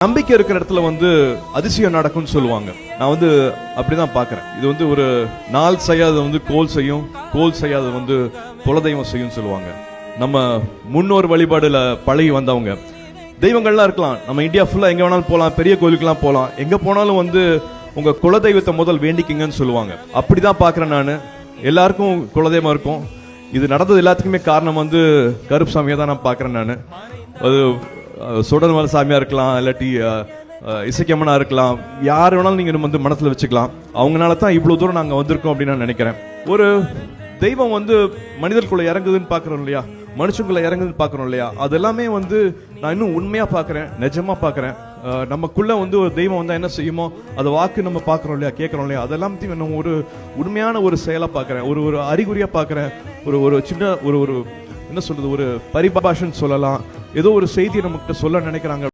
நம்பிக்கை இருக்கிற இடத்துல அதிசயம் நடக்கும்னு சொல்லுவாங்க. நான் அப்படிதான் பாக்குறேன். இது ஒரு நாள் செய்யாத கோல் செய்யும், கோல் செய்யாத குலதெய்வம் செய்யும் சொல்லுவாங்க. நம்ம முன்னோர் வழிபாடுல பழகி வந்தவங்க தெய்வங்கள்லாம் இருக்கலாம். நம்ம இந்தியா ஃபுல்லா எங்க வேணாலும் போகலாம், பெரிய கோயிலுக்குலாம் போகலாம். எங்க போனாலும் உங்க குலதெய்வத்தை முதல் வேண்டிக்கிங்கன்னு சொல்லுவாங்க. அப்படிதான் பாக்குறேன் நான். எல்லாருக்கும் குலதெய்வம் இருக்கும். இது நடந்தது எல்லாத்துக்குமே காரணம் கருப்பு சாமியை தான் நான் பாக்குறேன். நான் அது சுடர்மலை சாமியா இருக்கலாம், இல்லாட்டி இசைக்கம்மனா இருக்கலாம். யார் வேணாலும் நீங்க மனசுல வச்சுக்கலாம். அவங்கனால தான் இவ்வளவு தூரம் நாங்க வந்திருக்கோம் அப்படின்னு நான் நினைக்கிறேன். ஒரு தெய்வம் மனிதர்களுக்குள்ள இறங்குதுன்னு பாக்குறோம் இல்லையா, மனுஷங்களுக்குள்ள இறங்குதுன்னு பாக்குறோம் இல்லையா, அது எல்லாமே நான் இன்னும் உண்மையா பாக்குறேன், நிஜமா பாக்குறேன். நமக்குள்ள ஒரு தெய்வம் என்ன செய்யுமோ அது வாக்கு நம்ம பாக்குறோம் இல்லையா, கேட்கறோம் இல்லையா, அதெல்லாம் நம்ம ஒரு உண்மையான ஒரு செயலா பாக்குறேன், ஒரு அறிகுறியா பாக்குறேன். ஒரு சின்ன ஒரு என்ன சொல்றது, ஒரு பரிபாஷன்னு சொல்லலாம். ஏதோ ஒரு செய்தியை நமக்கு சொல்ல நினைக்கிறாங்க.